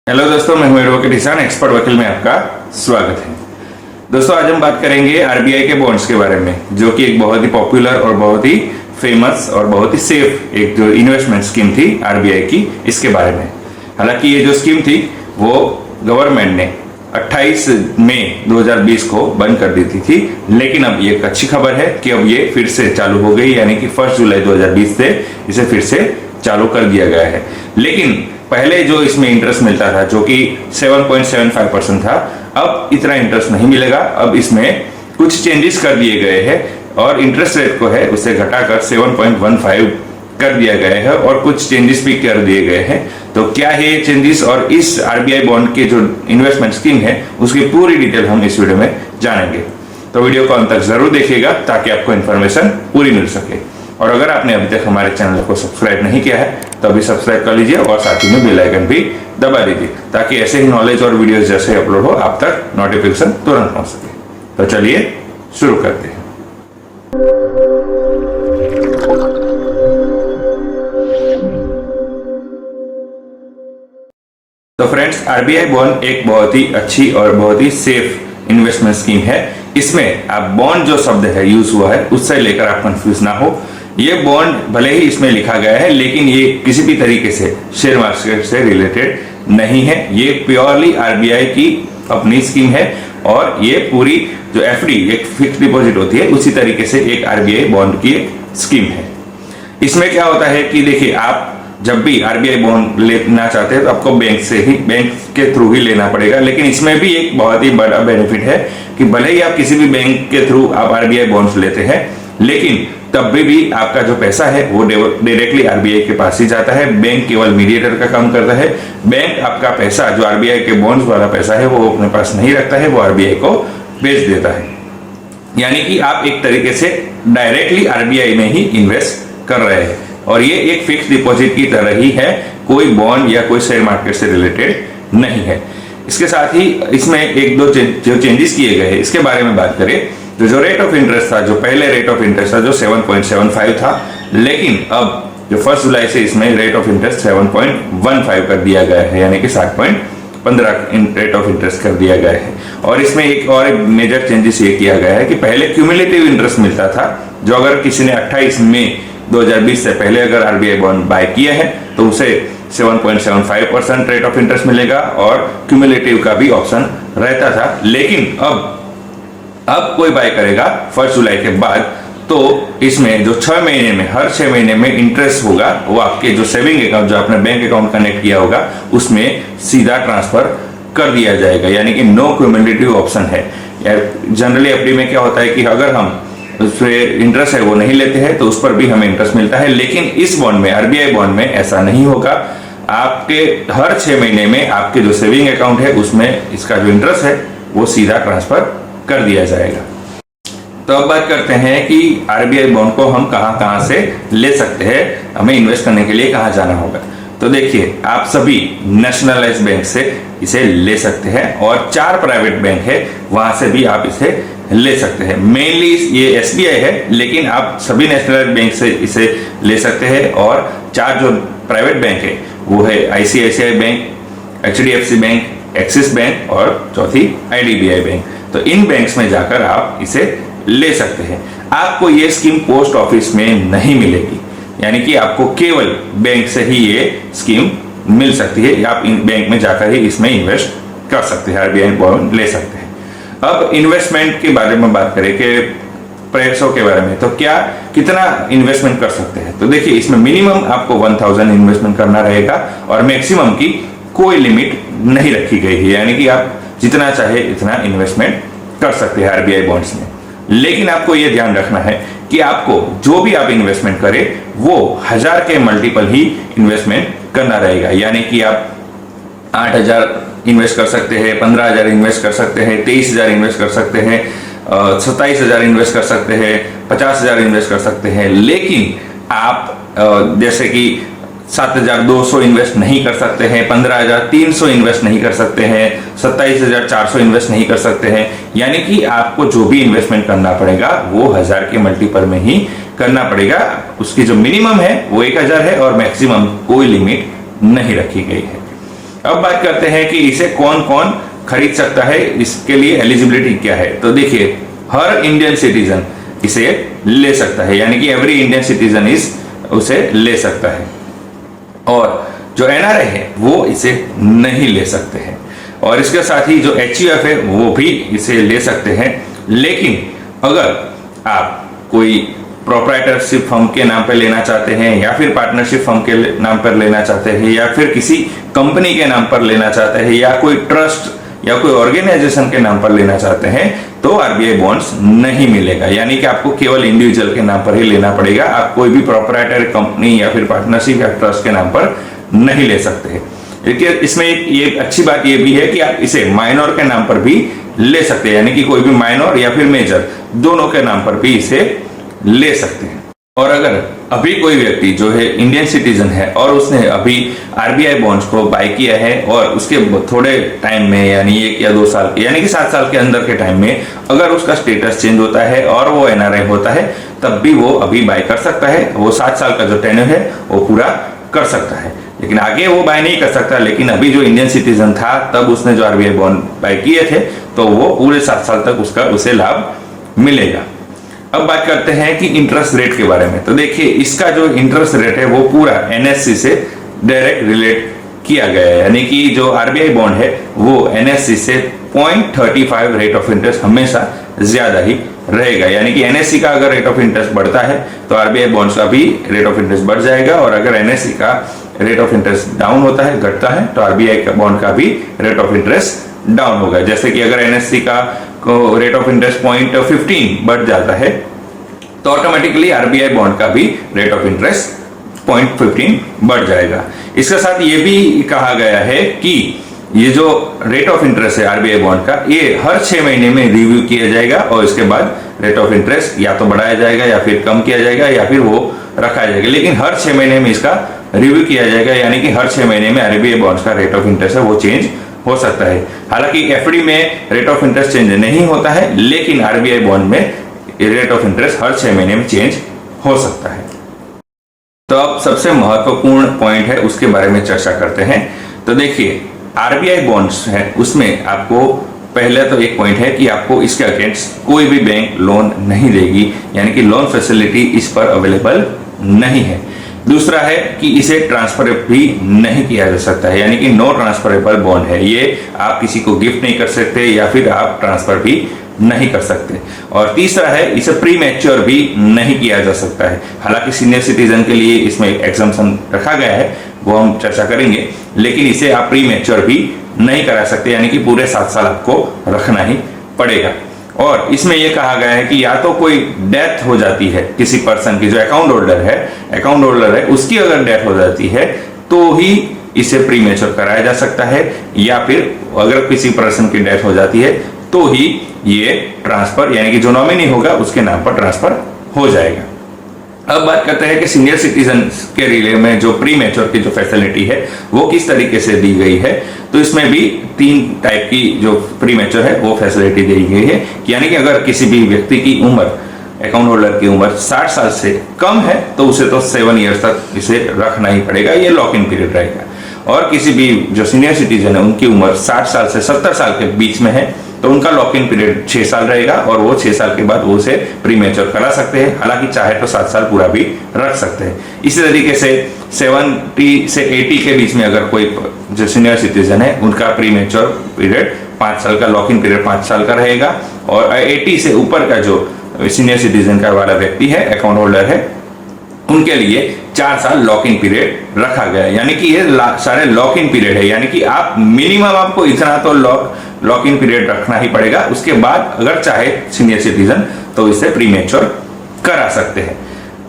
Hello दोस्तों, मैं हूं एडवोकेट ईशान, एक्सपर्ट वकील में आपका स्वागत है। दोस्तों, आज हम बात करेंगे आरबीआई के बॉन्ड्स के बारे में, जो कि एक बहुत ही पॉपुलर और बहुत ही फेमस और बहुत ही सेफ एक जो इन्वेस्टमेंट स्कीम थी आरबीआई की, इसके बारे में। हालांकि ये जो स्कीम थी वो गवर्नमेंट ने 28 मई 2020 को बंद कर दी थी, लेकिन अब ये एक अच्छी खबर है कि अब ये फिर से चालू हो गई, यानी कि 1 जुलाई 2020 से इसे फिर से चालू कर दिया गया है। लेकिन पहले जो इसमें इंटरेस्ट मिलता था, जो कि 7.75% था, अब इतना इंटरेस्ट नहीं मिलेगा। अब इसमें कुछ चेंजेस कर दिए गए हैं और इंटरेस्ट रेट को है उसे घटाकर 7.15 कर दिया गया है और कुछ चेंजेस भी कर दिए गए हैं। तो क्या है ये चेंजेस और इस आरबीआई बॉन्ड के जो इन्वेस्टमेंट स्कीम है उसकी पूरी डिटेल हम इस वीडियो में जानेंगे। तो वीडियो को अंत तक जरूर देखिएगा ताकि आपको इन्फॉर्मेशन पूरी मिल सके। और अगर आपने अभी तक हमारे चैनल को सब्सक्राइब नहीं किया है तो अभी सब्सक्राइब कर लीजिए और साथ ही में बेल आइकन भी दबा दीजिए ताकि ऐसे ही नॉलेज और वीडियोस जैसे अपलोड हो आप तक नोटिफिकेशन तुरंत पहुंच सके। तो चलिए शुरू करते हैं। तो फ्रेंड्स, आरबीआई बॉन्ड एक बहुत ही अच्छी और बहुत ही सेफ इन्वेस्टमेंट स्कीम है। इसमें आप बॉन्ड जो शब्द है यूज हुआ है उससे लेकर आप कंफ्यूज ना हो। ये बॉन्ड भले ही इसमें लिखा गया है, लेकिन ये किसी भी तरीके से शेयर मार्केट से रिलेटेड नहीं है। ये प्योरली आरबीआई की अपनी स्कीम है और ये पूरी जो एफडी एक फिक्स डिपॉजिट होती है उसी तरीके से एक आरबीआई बॉन्ड की स्कीम है। इसमें क्या होता है कि देखिए, आप जब भी आरबीआई बॉन्ड लेना चाहते हैं तो आपको बैंक के थ्रू ही लेना पड़ेगा। लेकिन इसमें भी एक बहुत ही बड़ा बेनिफिट है कि भले ही आप किसी भी बैंक के थ्रू आप आरबीआई बॉन्ड्स लेते हैं, लेकिन तब भी आपका जो पैसा है वो डायरेक्टली आरबीआई के पास ही जाता है। बैंक केवल मीडिएटर का काम करता है। बैंक आपका पैसा जो आरबीआई के बॉन्ड्स वाला पैसा है वो अपने पास नहीं रखता है, वो आरबीआई को भेज देता है। यानी कि आप एक तरीके से डायरेक्टली आरबीआई में ही इन्वेस्ट कर रहे हैं और ये एक फिक्स डिपॉजिट की तरह ही है, कोई बॉन्ड या कोई शेयर मार्केट से रिलेटेड नहीं है। इसके साथ ही इसमें एक दो जो चेंजेस किए गए हैं इसके बारे में बात करें तो जो रेट ऑफ इंटरेस्ट था, जो पहले रेट ऑफ इंटरेस्ट था जो 7.75 था, लेकिन अब जो 1 जुलाई से इसमें रेट ऑफ इंटरेस्ट 7.15 कर दिया गया है, यानी कि 7.15 रेट ऑफ इंटरेस्ट कर दिया गया है। और इसमें एक और मेजर चेंजेस ये किया गया है कि पहले क्यूमुलेटिव इंटरेस्ट मिलता था, जो अगर किसी ने 28 मई 2020 से पहले अगर आरबीआई बॉन्ड बाय किया है तो उसे 7.75% रेट ऑफ इंटरेस्ट मिलेगा और क्यूमुलेटिव का भी ऑप्शन रहता था। लेकिन अब कोई बाय करेगा 1 जुलाई के बाद तो इसमें जो 6 महीने में, हर 6 महीने में इंटरेस्ट होगा वो आपके जो सेविंग अकाउंट, जो आपने बैंक अकाउंट कनेक्ट किया होगा उसमें सीधा ट्रांसफर कर दिया जाएगा, यानी कि नो क्यूमुलेटिव ऑप्शन है। जनरली एफडी में क्या होता है कि अगर हम उसमें इंटरेस्ट है वो नहीं लेते हैं तो उस पर भी हमें इंटरेस्ट मिलता है, लेकिन इस बॉन्ड में, आरबीआई बॉन्ड में ऐसा नहीं होगा। आपके हर 6 महीने में आपके जो सेविंग अकाउंट है उसमें इसका जो इंटरेस्ट है वो सीधा ट्रांसफर कर दिया जाएगा। तो अब बात करते हैं कि आरबीआई बॉन्ड को हम कहां से ले सकते हैं, हमें इन्वेस्ट करने के लिए कहां जाना होगा। तो देखिए, आप सभी नेशनलाइज्ड बैंक से इसे ले सकते हैं और 4 प्राइवेट बैंक है वहां से भी आप इसे ले सकते हैं। मेनली ये एसबीआई है, लेकिन आप सभी नेशनलाइज्ड बैंक से इसे ले सकते हैं। और 4 जो प्राइवेट बैंक है वो है ICICI bank, HDFC bank, axis bank और चौथी आईडीबीआई बैंक। तो इन बैंक्स में जाकर आप इसे ले सकते हैं। आपको ये स्कीम पोस्ट ऑफिस में नहीं मिलेगी, यानी कि आपको केवल बैंक से ही ये स्कीम मिल सकती है। आप इन बैंक में जाकर ही इसमें इन्वेस्ट कर सकते हैं, आरबीआई बॉन्ड ले सकते हैं। अब इन्वेस्टमेंट के बारे में बात करें कि पैसों के बारे में, तो क्या कितना इन्वेस्टमेंट कर सकते हैं। तो देखिए, इसमें मिनिमम आपको 1000 इन्वेस्टमेंट करना रहेगा और मैक्सिमम की कोई लिमिट नहीं रखी गई है, यानी कि आप जितना चाहे इतना इन्वेस्टमेंट कर सकते हैं आरबीआई बॉन्ड्स में। लेकिन आपको यह ध्यान रखना है कि आपको जो भी आप इन्वेस्टमेंट करें वो 1000 के मल्टीपल ही इन्वेस्टमेंट करना रहेगा, यानी कि आप 8000 इन्वेस्ट कर सकते हैं, 15000 इन्वेस्ट कर सकते हैं, 23000 इन्वेस्ट कर सकते हैं, 27000 इन्वेस्ट कर सकते हैं, 50000 इन्वेस्ट कर सकते हैं। लेकिन आप जैसे कि 7200 इन्वेस्ट नहीं कर सकते हैं, 15300 इन्वेस्ट नहीं कर सकते हैं, 27400 इन्वेस्ट नहीं कर सकते हैं। यानी कि आपको जो भी इन्वेस्टमेंट करना पड़ेगा वो 1000 के मल्टीपल में ही करना पड़ेगा। उसकी जो मिनिमम है वो 1000 है और मैक्सिमम कोई लिमिट नहीं रखी गई है। अब बात करते हैं कि इसे कौन कौन खरीद सकता है, इसके लिए एलिजिबिलिटी क्या है। तो देखिए, हर इंडियन सिटीजन इसे ले सकता है, यानी कि एवरी इंडियन सिटीजन उसे ले सकता है, और जो एनआरआई है वो इसे नहीं ले सकते हैं। और इसके साथ ही जो एचयूएफ है वो भी इसे ले सकते हैं। लेकिन अगर आप कोई प्रोप्राइटरशिप फर्म के नाम पर लेना चाहते हैं, या फिर पार्टनरशिप फर्म के नाम पर लेना चाहते हैं, या फिर किसी कंपनी के नाम पर लेना चाहते हैं, या कोई ट्रस्ट या कोई ऑर्गेनाइजेशन के नाम पर लेना चाहते हैं, तो आरबीआई बॉन्ड्स नहीं मिलेगा। यानी कि आपको केवल इंडिविजुअल के नाम पर ही लेना पड़ेगा। आप कोई भी प्रोप्राइटर कंपनी या फिर पार्टनरशिप या ट्रस्ट के नाम पर नहीं ले सकते हैं। देखिए, इसमें ये अच्छी बात ये भी है कि आप इसे माइनर के नाम पर भी ले सकते हैं, यानी कि कोई भी माइनर या फिर मेजर दोनों के नाम पर भी इसे ले सकते हैं। और अगर अभी कोई व्यक्ति जो है इंडियन सिटीजन है और उसने अभी आरबीआई बॉन्ड्स को बाय किया है, और उसके थोड़े टाइम में, यानी 1 या 2 साल, यानी कि 7 साल के अंदर के टाइम में अगर उसका स्टेटस चेंज होता है और वो एनआरआई होता है, तब भी वो अभी बाय कर सकता है। वो 7 साल का जो टेन्योर है वो पूरा कर सकता है। लेकिन आगे वो बाय नहीं कर सकता। लेकिन अभी जो इंडियन सिटीजन था, तब उसने जो आरबीआई बॉन्ड बाय किए थे, तो वो पूरे 7 साल तक उसे लाभ मिलेगा। अब बात करते हैं कि इंटरेस्ट रेट के बारे में। तो देखिए, इसका जो इंटरेस्ट रेट है वो पूरा एनएससी से डायरेक्ट रिलेट किया गया है, यानी कि जो आरबीआई बॉन्ड है वो एनएससी से 0.35 रेट ऑफ इंटरेस्ट हमेशा ज्यादा ही रहेगा। यानी कि एनएससी का अगर रेट ऑफ इंटरेस्ट बढ़ता है तो आरबीआई बॉन्ड्स का भी रेट ऑफ इंटरेस्ट बढ़ जाएगा, और अगर एनएससी का रेट ऑफ इंटरेस्ट डाउन होता है, घटता है, तो आरबीआई का बॉन्ड का भी रेट ऑफ इंटरेस्ट डाउन होगा। जैसे कि अगर एनएससी का रेट ऑफ इंटरेस्ट 0.15 बढ़ जाता है, तो ऑटोमेटिकली आरबीआई बॉन्ड का भी रेट ऑफ इंटरेस्ट 0.15 बढ़ जाएगा। इसके साथ ये भी कहा गया है कि ये जो रेट ऑफ इंटरेस्ट है आरबीआई बॉन्ड का, ये हर 6 महीने में रिव्यू किया जाएगा, और इसके बाद रेट ऑफ इंटरेस्ट या तो बढ़ाया जाएगा या फिर कम किया जाएगा या फिर वो रखा जाएगा। लेकिन हर 6 महीने में इसका रिव्यू किया जाएगा, यानी कि हर 6 महीने में आरबीआई बॉन्ड्स का रेट ऑफ इंटरेस्ट है वो चेंज हो सकता है। हालांकि एफडी में रेट ऑफ इंटरेस्ट चेंज नहीं होता है, लेकिन आरबीआई बॉन्ड में रेट ऑफ इंटरेस्ट हर 6 महीने में चेंज हो सकता है। तो अब सबसे महत्वपूर्ण पॉइंट है, उसके बारे में चर्चा करते हैं। तो देखिए, आरबीआई बॉन्ड्स है, उसमें आपको पहले तो एक पॉइंट है कि आपको इसके अगेंस्ट कोई भी बैंक लोन नहीं देगी, यानी कि लोन फैसिलिटी इस पर अवेलेबल नहीं है। दूसरा है कि इसे ट्रांसफर भी नहीं किया जा सकता है, यानी कि नो ट्रांसफरेबल बॉन्ड है। ये आप किसी को गिफ्ट नहीं कर सकते या फिर आप ट्रांसफर भी नहीं कर सकते। और तीसरा है, इसे प्री मैच्योर भी नहीं किया जा सकता है। हालांकि सीनियर सिटीजन के लिए इसमें एग्जम्पशन रखा गया है, वो हम चर्चा करेंगे, लेकिन इसे आप प्री मैच्योर भी नहीं करा सकते, यानी कि पूरे 7 साल आपको रखना ही पड़ेगा। और इसमें यह कहा गया है कि या तो कोई डेथ हो जाती है किसी पर्सन की, जो अकाउंट होल्डर है उसकी अगर डेथ हो जाती है तो ही इसे प्री मैच्योर कराया जा सकता है, या फिर अगर किसी पर्सन की डेथ हो जाती है तो ही ये ट्रांसफर, यानी कि जो नॉमिनी होगा उसके नाम पर ट्रांसफर हो जाएगा। अब बात करते हैं कि सीनियर सिटीजन के रिले में जो प्री मैच्योर की जो फैसिलिटी है वो किस तरीके से दी गई है। तो इसमें भी 3 टाइप की जो प्री मैच्योर है वो फैसिलिटी दी गई है, यानी कि अगर किसी भी व्यक्ति की उम्र, अकाउंट होल्डर की उम्र 60 साल से कम है तो उसे तो 7 ईयर्स तक इसे रखना ही पड़ेगा, ये लॉक इन पीरियड रहेगा। और किसी भी जो सीनियर सिटीजन है उनकी उम्र 60 साल से 70 साल के बीच में है तो उनका लॉक इन पीरियड 6 साल रहेगा, और वो 6 साल के बाद वो उसे प्री मैच्योर करा सकते हैं। हालांकि चाहे तो 7 साल पूरा भी रख सकते हैं। इसी तरीके से 70 से 80 के बीच में अगर कोई जो सीनियर सिटीजन है उनका प्री मैच्योर पीरियड 5 साल का, लॉक इन पीरियड 5 साल का रहेगा। और 80 से ऊपर का जो सीनियर सिटीजन का वाला व्यक्ति है, अकाउंट होल्डर है, उनके लिए 4 साल लॉक इन पीरियड रखा गया है। यानी कि ये सारे लॉक इन पीरियड है, यानी कि आप मिनिमम आपको इतना तो लॉक इन पीरियड रखना ही पड़ेगा। उसके बाद अगर चाहे सीनियर सिटीजन तो इसे प्री मैच्योर करा सकते हैं,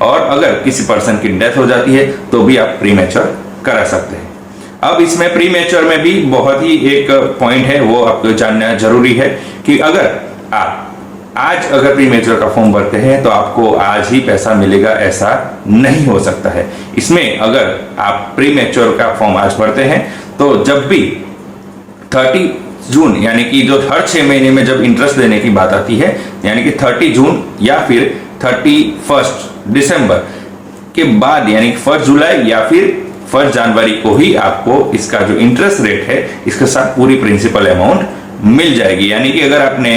और अगर किसी पर्सन की डेथ हो जाती है तो भी आप प्री मैच्योर करा सकते हैं। अब इसमें प्री मैच्योर में भी बहुत ही एक पॉइंट है, वो आपको जानना जरूरी है कि अगर आप आज अगर प्री मैच्योर का फॉर्म भरते हैं तो आपको आज ही पैसा मिलेगा, ऐसा नहीं हो सकता है। इसमें अगर आप प्री मैच्योर का फॉर्म आज भरते हैं तो जब भी 30 जून, यानी कि जो हर 6 महीने में जब इंटरेस्ट देने की बात आती है, यानी कि 30 जून या फिर 31 दिसंबर के बाद, यानी कि 1 जुलाई या फिर 1 जनवरी को ही आपको इसका जो इंटरेस्ट रेट है इसके साथ पूरी प्रिंसिपल अमाउंट मिल जाएगी। यानी कि अगर आपने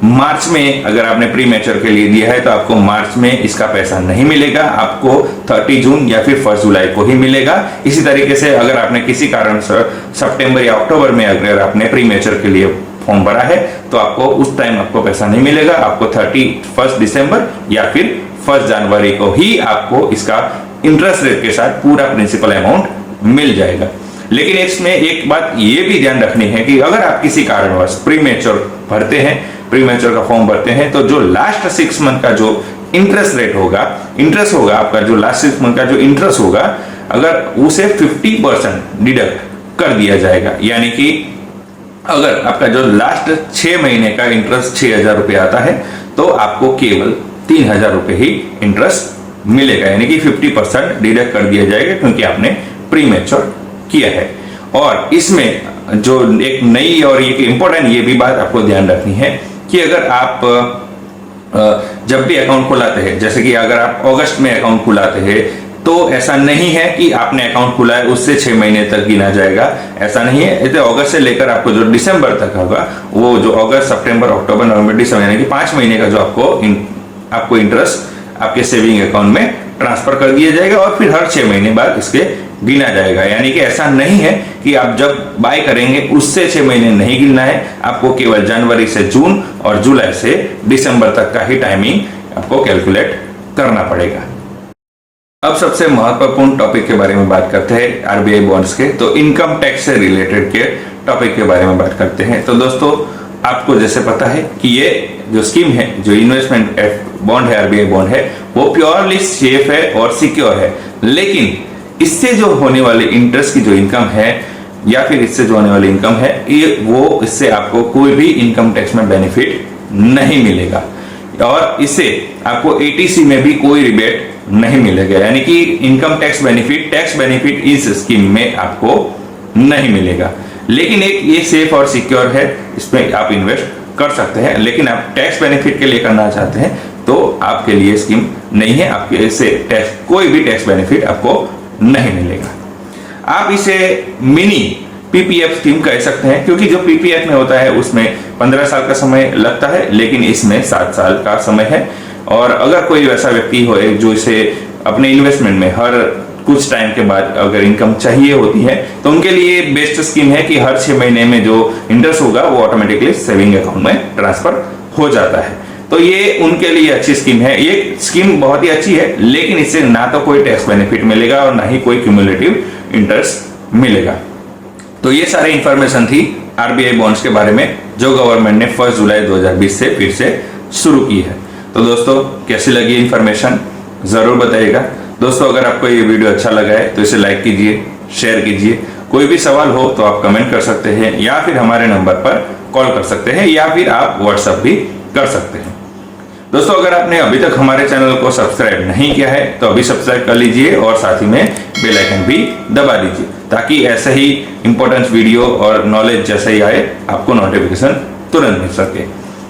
मार्च में अगर आपने प्री मैच्योर के लिए दिया है तो आपको मार्च में इसका पैसा नहीं मिलेगा, आपको 30 जून या फिर 1 जुलाई को ही मिलेगा। इसी तरीके से अगर आपने किसी कारण से सितंबर या अक्टूबर में अगर आपने प्री मैच्योर के लिए फॉर्म भरा है तो आपको उस टाइम आपको पैसा नहीं मिलेगा, आपको 31 दिसंबर या फिर 1 जनवरी को ही आपको इसका इंटरेस्ट रेट के साथ पूरा प्रिंसिपल अमाउंट मिल जाएगा। लेकिन इसमें एक बात ये भी ध्यान रखनी है कि अगर आप किसी कारणवश प्री मैच्योर भरते हैं, प्री मैच्योर का फॉर्म भरते हैं, तो जो लास्ट 6 मंथ का जो इंटरेस्ट रेट होगा, इंटरेस्ट होगा आपका जो लास्ट 6 मंथ का जो इंटरेस्ट होगा, अगर उसे 50% डिडक्ट कर दिया जाएगा। यानी कि अगर आपका जो लास्ट 6 महीने का इंटरेस्ट 6,000 रुपये आता है तो आपको केवल 3,000 रुपये ही इंटरेस्ट मिलेगा। यानी कि 50% डिडक्ट कर दिया जाएगा क्योंकि आपने प्री मैच्योर किया है। और इसमें जो एक नई और एक इंपॉर्टेंट ये भी बात आपको ध्यान रखनी है कि अगर आप जब भी अकाउंट खुलाते हैं, जैसे कि अगर आप अगस्त में अकाउंट खुलाते हैं तो ऐसा नहीं है कि आपने अकाउंट खुला है उससे 6 महीने तक गिना जाएगा, ऐसा नहीं है। इसे अगस्त से लेकर आपको जो दिसंबर तक होगा, वो जो अगस्त, सितंबर, अक्टूबर, नवंबर, दिसंबर यानी कि 5 महीने का जो आपको इंटरेस्ट आपके सेविंग अकाउंट में ट्रांसफर कर दिया जाएगा और फिर हर 6 महीने बाद इसके गिना जाएगा। यानी कि ऐसा नहीं है कि आप जब बाय करेंगे उससे 6 महीने नहीं गिनना है, आपको केवल जनवरी से जून और जुलाई से दिसंबर तक का ही टाइमिंग आपको कैलकुलेट करना पड़ेगा। अब सबसे महत्वपूर्ण टॉपिक के बारे में बात करते हैं आरबीआई बॉन्ड्स के। तो इनकम टैक्स से रिलेटेड के टॉपिक के बारे में बात करते हैं। तो दोस्तों आपको जैसे पता है कि ये जो स्कीम है, जो इन्वेस्टमेंट बॉन्ड है, आरबीआई बॉन्ड है, वो प्योरली सेफ है और सिक्योर है। लेकिन इससे जो होने वाले इंटरेस्ट की जो इनकम है या फिर इससे जो होने वाली इनकम है, ये वो इससे आपको कोई भी इनकम टैक्स में बेनिफिट नहीं मिलेगा और इससे आपको एटीसी में भी कोई रिबेट नहीं मिलेगा। यानी कि इनकम टैक्स बेनिफिट इस स्कीम में आपको नहीं मिलेगा। लेकिन एक ये सेफ और सिक्योर है, इसमें आप इन्वेस्ट कर सकते हैं। लेकिन आप टैक्स बेनिफिट के लिए करना चाहते हैं तो आपके लिए स्कीम नहीं है, आपके इससे कोई भी टैक्स बेनिफिट आपको नहीं मिलेगा। आप इसे मिनी पीपीएफ स्कीम कह सकते हैं क्योंकि जो पीपीएफ में होता है उसमें 15 साल का समय लगता है, लेकिन इसमें 7 साल का समय है। और अगर कोई वैसा व्यक्ति हो जो इसे अपने इन्वेस्टमेंट में हर कुछ टाइम के बाद अगर इनकम चाहिए होती है तो उनके लिए बेस्ट स्कीम है कि हर 6 महीने में जो इंटरेस्ट होगा वो ऑटोमेटिकली सेविंग अकाउंट में ट्रांसफर हो जाता है। तो ये उनके लिए अच्छी स्कीम है। ये स्कीम बहुत ही अच्छी है, लेकिन इससे ना तो कोई टैक्स बेनिफिट मिलेगा और ना ही कोई क्यूमुलेटिव इंटरेस्ट मिलेगा। तो ये सारी इंफॉर्मेशन थी आरबीआई बॉन्ड्स के बारे में जो गवर्नमेंट ने 1 जुलाई 2020 से फिर से शुरू की है। तो दोस्तों कैसी लगी इंफॉर्मेशन जरूर बताइएगा। दोस्तों अगर आपको ये वीडियो अच्छा लगा है तो इसे लाइक कीजिए, शेयर कीजिए। कोई भी सवाल हो तो आप कमेंट कर सकते हैं या फिर हमारे नंबर पर कॉल कर सकते हैं या फिर आप व्हाट्सएप भी कर सकते हैं। दोस्तों अगर आपने अभी तक हमारे चैनल को सब्सक्राइब नहीं किया है तो अभी सब्सक्राइब कर लीजिए और साथ ही में बेल आइकन भी दबा दीजिए ताकि ऐसे ही इंपॉर्टेंट वीडियो और नॉलेज जैसे ही आए आपको नोटिफिकेशन तुरंत मिल सके।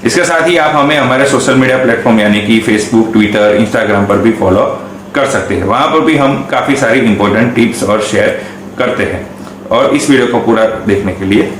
इसके साथ ही आप हमें हमारे सोशल मीडिया प्लेटफॉर्म यानी कि फेसबुक, ट्विटर, इंस्टाग्राम पर भी फॉलो कर सकते हैं। वहां पर भी हम काफी सारी इंपॉर्टेंट टिप्स और शेयर करते हैं। और इस वीडियो को पूरा देखने के लिए